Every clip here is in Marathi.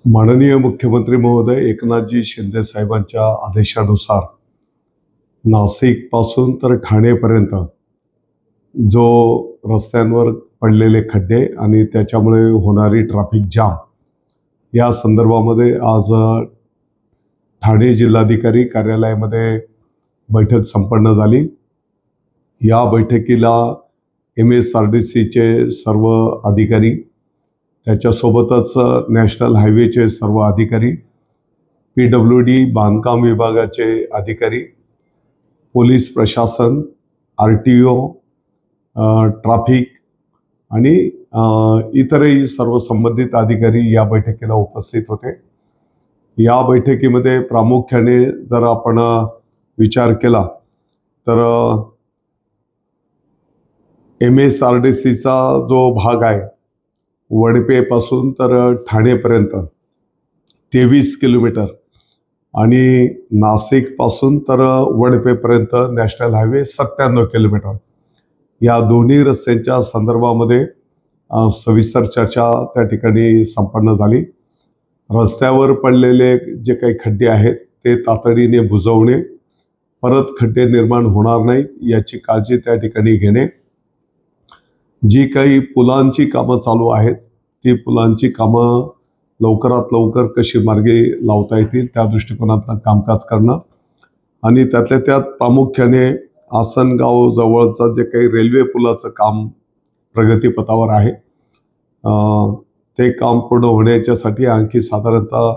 माननीय मुख्यमंत्री महोदय एकनाथजी शिंदे साहेबांच्या आदेशानुसार नाशिक पासून तर ठाणेपर्यंत जो रस्त्यांवर पडलेले खड्डे आणि त्याच्यामुळे होणारी ट्रॅफिक जाम या संदर्भामध्ये आज ठाणे जिल्हाधिकारी कार्यालयामध्ये बैठक संपन्न झाली। या बैठकीला MSRDCचे सर्व अधिकारी, त्याच्यासोबतच नॅशनल हायवेचे सर्व अधिकारी, PWD बांधकाम विभागाचे अधिकारी, पोलीस प्रशासन, RTO, ट्रॅफिक आणि इतरही सर्व संबंधित अधिकारी या बैठकीला उपस्थित होते। या बैठकीमध्ये प्रामुख्याने जर आपण विचार केला तर MSRDCचा जो भाग आहे वडपे पासून तर ठाणेपर्यंत 23 किलोमीटर आणि नाशिक पासून तर वडपेपर्यंत नॅशनल हायवे 97 किलोमीटर, या दोन्ही रस्त्यांच्या संदर्भामध्ये सविस्तर चर्चा त्या ठिकाणी संपन्न झाली। रस्त्यावर पडलेले जे काही खड्डे आहेत ते तातडीने बुजवणे, परत खड्डे निर्माण होणार नाहीत याची काळजी त्या ठिकाणी घेणे, जी काही पुलांची कामं चालू आहेत ती पुलांची कामं लवकरात लवकर कशी मार्गी लावता येतील त्या दृष्टिकोनातून कामकाज करणं आणि त्यातल्या त्यात प्रामुख्याने आसनगाव जवळचं जे काही रेल्वे पुलाचं काम प्रगतीपथावर आहे ते काम पूर्ण होण्याच्यासाठी आणखी साधारणतः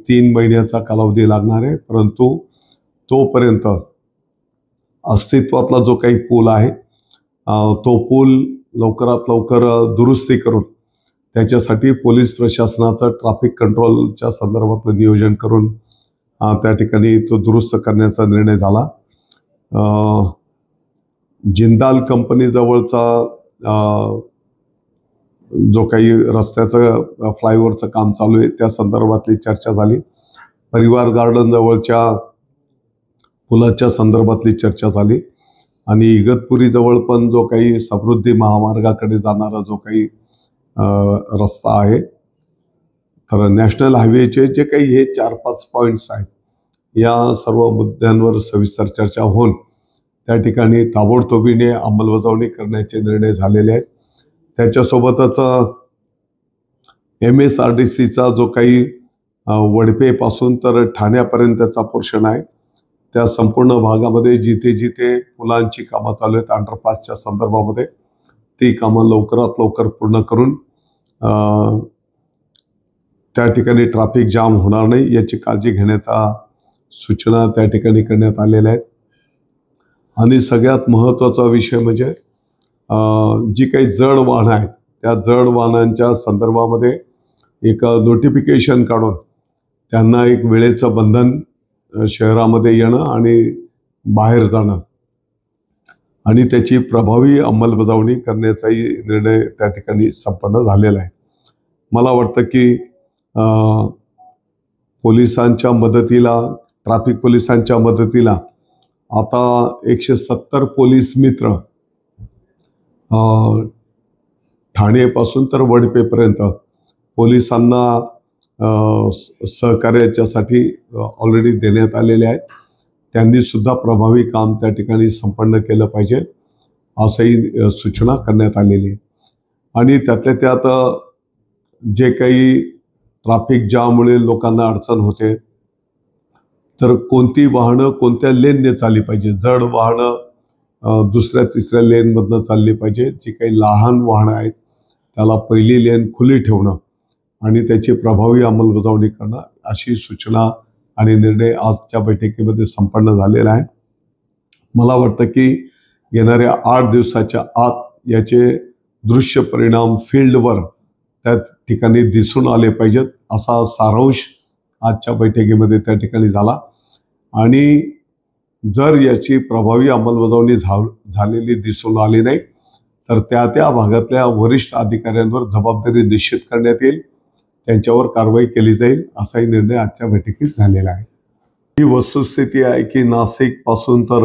3 महिन्याचा कालावधी लागणार आहे। परंतु तोपर्यंत अस्तित्वातला जो काही पूल आहे तो पूल लवकरात लवकर दुरुस्ती करून त्याच्यासाठी पोलीस प्रशासनाचं ट्रॅफिक कंट्रोलच्या संदर्भातलं नियोजन करून त्या ठिकाणी तो दुरुस्त करण्याचा निर्णय झाला। जिंदाल कंपनी जवळचा जो काही रस्त्याचं फ्लायओव्हरचं काम चालू आहे त्या संदर्भातली चर्चा झाली। परिवार गार्डन जवळच्या पुलाच्या संदर्भातली चर्चा झाली आणि इगतपुरी जवळ पण जो काही समृद्धी महामार्गाकडे जाणारा जो काही रस्ता आहे, तर नॅशनल हायवेचे जे काही हे 4-5 पॉइंट्स आहेत या सर्व मुद्द्यांवर सविस्तर चर्चा होऊन त्या ठिकाणी ताबडतोबीने अंमलबजावणी करण्याचे निर्णय झालेले आहेत। त्याच्यासोबतच MSRDCचा जो काही वडपे पासून तर ठाण्यापर्यंतचा पोर्शन आहे त्या संपूर्ण भागामध्ये जिथे जिथे पुलांची कामं चालू आहेत अंडरपासच्या संदर्भामध्ये ती कामं लवकरात लवकर पूर्ण करून त्या ठिकाणी ट्रॅफिक जाम होणार नाही याची काळजी घेण्याचा सूचना त्या ठिकाणी करण्यात आलेल्या आहेत। आणि सगळ्यात महत्त्वाचा विषय म्हणजे जी काही जड वाहनं आहेत त्या जड वाहनांच्या संदर्भामध्ये एक नोटिफिकेशन काढून त्यांना एक वेळेचं बंधन शहरामध्ये येणं आणि बाहेर जाणं आणि त्याची प्रभावी अंमलबजावणी करण्याचाही निर्णय त्या ठिकाणी संपन्न झालेला आहे। मला वाटतं की पोलिसांच्या मदतीला, ट्रॅफिक पोलिसांच्या मदतीला आता 170 पोलीस मित्र ठाणेपासून तर वडपेपर्यंत पोलिसांना सहकार्याच्यासाठी ऑलरेडी देण्यात आलेले आहेत। त्यांनी सुद्धा प्रभावी काम त्या ठिकाणी संपन्न केलं पाहिजे असंही सूचना करण्यात आलेली आहे। आणि त्यातल्या त्यात जे काही ट्रॅफिक जाममुळे लोकांना अडचण होते तर कोणती वाहनं कोणत्या लेनने चालली पाहिजे, जड वाहनं दुसऱ्या तिसऱ्या लेनमधनं चालली पाहिजे, जी काही लहान वाहनं आहेत त्याला पहिली लेन खुली ठेवणं आणि त्याची प्रभावी अंमलबजावणी करणं अशी सूचना आणि निर्णय आजच्या बैठकीमध्ये संपन्न झालेला आहे। मला वाटतं की येणाऱ्या 8 दिवसाच्या आत याचे दृश्य परिणाम फील्डवर त्या ठिकाणी दिसून आले पाहिजेत असा सारांश आजच्या बैठकीमध्ये त्या ठिकाणी झाला। आणि जर याची प्रभावी अंमलबजावणी झालेली दिसून आली नाही तर त्या भागातल्या वरिष्ठ अधिकाऱ्यांवर जबाबदारी निश्चित करण्यात येईल, त्यांच्यावर कारवाई केली जाईल असाही निर्णय आजच्या बैठकीत झालेला आहे। ही वस्तुस्थिती आहे की नाशिक पासून तर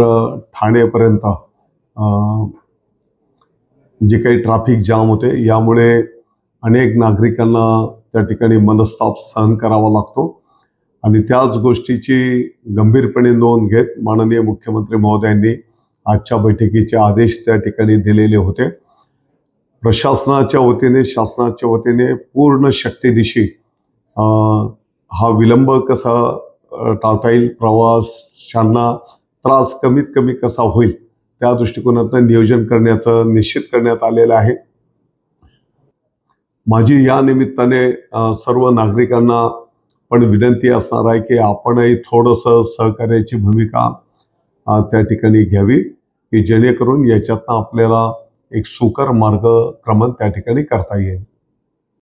ठाणेपर्यंत जे काही ट्रॅफिक जाम होते यामुळे अनेक नागरिकांना त्या ठिकाणी मनस्ताप सहन करावा लागतो आणि त्याच गोष्टीची गंभीरपणे नोंद घेत माननीय मुख्यमंत्री महोदयांनी आजच्या बैठकीचे आदेश त्या ठिकाणी दिलेले होते. प्रशासनाच्या वतीने शासनाच्या वतीने पूर्ण शक्तीनिशी हा विलंब कसा टाळता येईल, प्रवाशांना त्रास कमीत कमी कसा होईल त्या दृष्टिकोनातून नियोजन करण्याचं निश्चित करण्यात आलेलं आहे. माझी या निमित्ताने सर्व नागरिकांना पण विनंती असणार आहे की आपणही थोडंसं सहकार्याची भूमिका त्या ठिकाणी घ्यावी की जेणेकरून याच्यातनं आपल्याला एक सुकर मार्गक्रमण त्या ठिकाणी करता येईल.